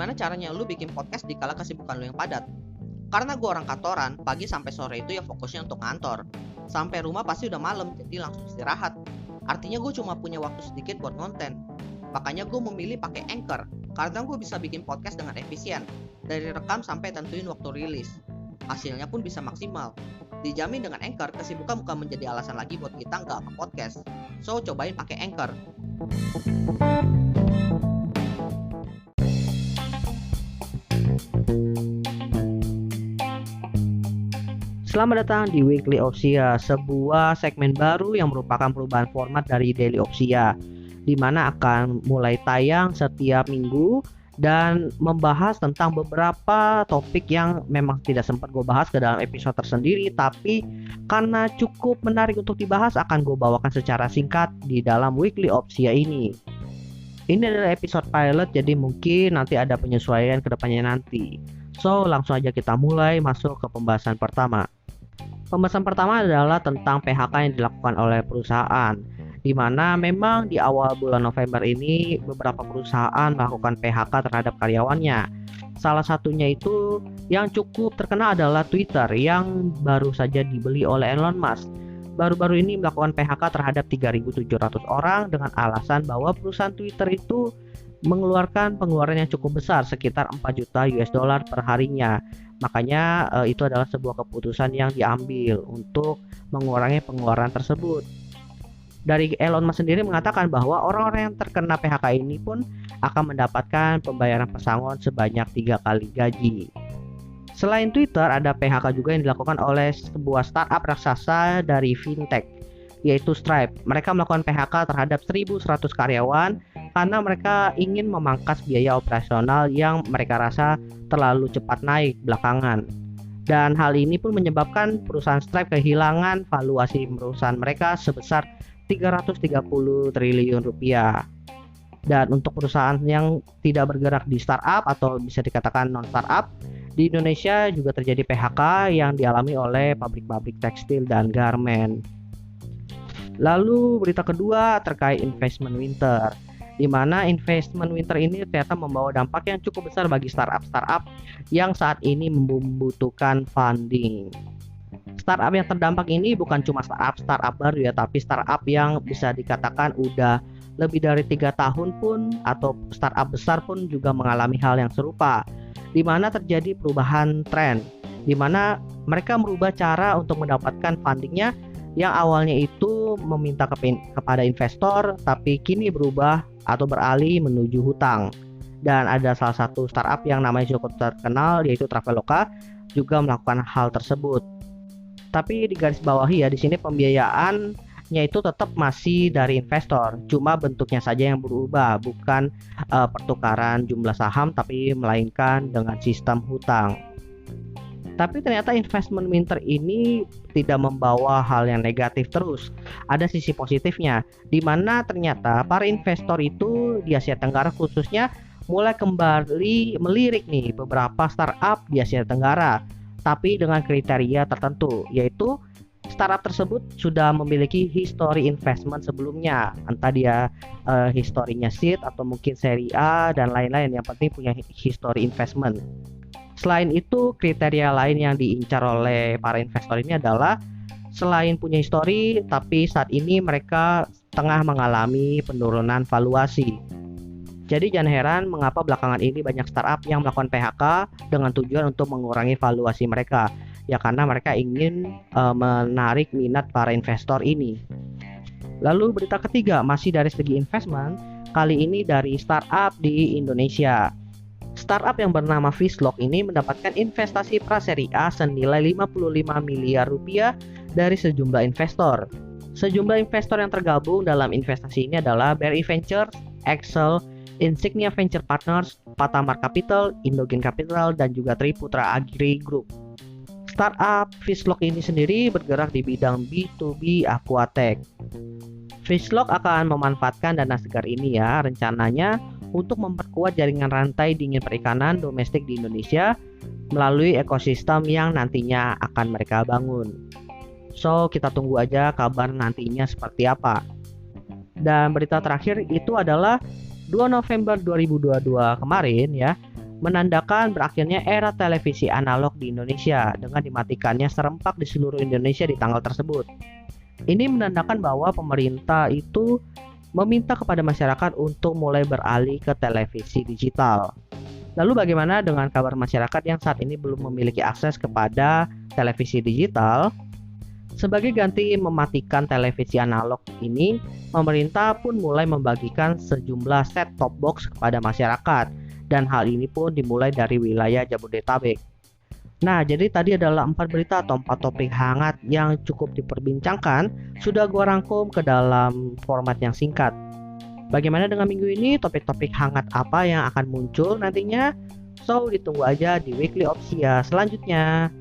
gimana caranya lu bikin podcast di kala kesibukan lu yang padat? Karena gue orang kantoran, pagi sampai sore itu ya fokusnya untuk kantor. Sampai rumah pasti udah malam, jadi langsung istirahat. Artinya gue cuma punya waktu sedikit buat konten. Makanya gue memilih pakai Anchor, karena gue bisa bikin podcast dengan efisien. Dari rekam sampai tentuin waktu rilis. Hasilnya pun bisa maksimal. Dijamin dengan Anchor, kesibukan bukan menjadi alasan lagi buat kita nggak nge-podcast. So, cobain pakai Anchor. Selamat datang di Weekly Opsia, sebuah segmen baru yang merupakan perubahan format dari Daily Opsia, di mana akan mulai tayang setiap minggu dan membahas tentang beberapa topik yang memang tidak sempat gue bahas ke dalam episode tersendiri, tapi karena cukup menarik untuk dibahas akan gue bawakan secara singkat di dalam Weekly Opsia ini. Ini adalah episode pilot, jadi mungkin nanti ada penyesuaian ke depannya nanti. So, langsung aja kita mulai masuk ke pembahasan pertama. Pembahasan pertama adalah tentang PHK yang dilakukan oleh perusahaan, di mana memang di awal bulan November ini beberapa perusahaan melakukan PHK terhadap karyawannya. Salah satunya itu yang cukup terkenal adalah Twitter yang baru saja dibeli oleh Elon Musk. Baru-baru ini melakukan PHK terhadap 3.700 orang dengan alasan bahwa perusahaan Twitter itu mengeluarkan pengeluaran yang cukup besar, sekitar 4 juta US dollar per harinya. Makanya itu adalah sebuah keputusan yang diambil untuk mengurangi pengeluaran tersebut. Dari Elon Musk sendiri mengatakan bahwa orang-orang yang terkena PHK ini pun akan mendapatkan pembayaran pesangon sebanyak 3 kali gaji. Selain Twitter, ada PHK juga yang dilakukan oleh sebuah startup raksasa dari fintech, yaitu Stripe. Mereka melakukan PHK terhadap 1.100 karyawan karena mereka ingin memangkas biaya operasional yang mereka rasa terlalu cepat naik belakangan. Dan hal ini pun menyebabkan perusahaan Stripe kehilangan valuasi perusahaan mereka sebesar 330 triliun rupiah. Dan untuk perusahaan yang tidak bergerak di startup atau bisa dikatakan non-startup, di Indonesia juga terjadi PHK yang dialami oleh pabrik-pabrik tekstil dan garmen. Lalu berita kedua terkait investment winter, di mana investment winter ini ternyata membawa dampak yang cukup besar bagi startup yang saat ini membutuhkan funding. Startup yang terdampak ini bukan cuma startup baru ya, tapi startup yang bisa dikatakan udah lebih dari 3 tahun pun, atau startup besar pun juga mengalami hal yang serupa, di mana terjadi perubahan tren, di mana mereka merubah cara untuk mendapatkan fundingnya yang awalnya itu meminta kepada investor, tapi kini berubah atau beralih menuju hutang. Dan ada salah satu startup yang namanya cukup terkenal, yaitu Traveloka, juga melakukan hal tersebut. Tapi di garis bawahi ya, di sini pembiayaannya itu tetap masih dari investor, cuma bentuknya saja yang berubah, bukan pertukaran jumlah saham, tapi melainkan dengan sistem hutang. Tapi ternyata investment winter ini tidak membawa hal yang negatif terus. Ada sisi positifnya, di mana ternyata para investor itu di Asia Tenggara khususnya mulai kembali melirik nih beberapa startup di Asia Tenggara, tapi dengan kriteria tertentu, yaitu startup tersebut sudah memiliki history investment sebelumnya, entah dia historinya seed atau mungkin seri A dan lain-lain, yang penting punya history investment. Selain itu, kriteria lain yang diincar oleh para investor ini adalah selain punya histori, tapi saat ini mereka tengah mengalami penurunan valuasi. Jadi jangan heran mengapa belakangan ini banyak startup yang melakukan PHK dengan tujuan untuk mengurangi valuasi mereka. Ya karena mereka ingin menarik minat para investor ini. Lalu berita ketiga masih dari segi investment, kali ini dari startup di Indonesia. Startup yang bernama Fishlock ini mendapatkan investasi pra-seri A senilai 55 miliar rupiah dari sejumlah investor. Sejumlah investor yang tergabung dalam investasi ini adalah BRI Ventures, Excel, Insignia Venture Partners, Patamar Capital, Indogen Capital, dan juga Triputra Agri Group. Startup Fishlock ini sendiri bergerak di bidang B2B aquatech. Fishlock akan memanfaatkan dana segar ini ya rencananya untuk memperkuat jaringan rantai dingin perikanan domestik di Indonesia melalui ekosistem yang nantinya akan mereka bangun. So, kita tunggu aja kabar nantinya seperti apa. Dan berita terakhir itu adalah 2 November 2022 kemarin ya, menandakan berakhirnya era televisi analog di Indonesia dengan dimatikannya serempak di seluruh Indonesia di tanggal tersebut. Ini menandakan bahwa pemerintah itu meminta kepada masyarakat untuk mulai beralih ke televisi digital. Lalu bagaimana dengan kabar masyarakat yang saat ini belum memiliki akses kepada televisi digital? Sebagai ganti mematikan televisi analog ini, pemerintah pun mulai membagikan sejumlah set-top box kepada masyarakat, dan hal ini pun dimulai dari wilayah Jabodetabek. Nah, jadi tadi adalah 4 berita atau 4 topik hangat yang cukup diperbincangkan, sudah gua rangkum ke dalam format yang singkat. Bagaimana dengan minggu ini? Topik-topik hangat apa yang akan muncul nantinya? So, ditunggu aja di Weekly Opsia selanjutnya.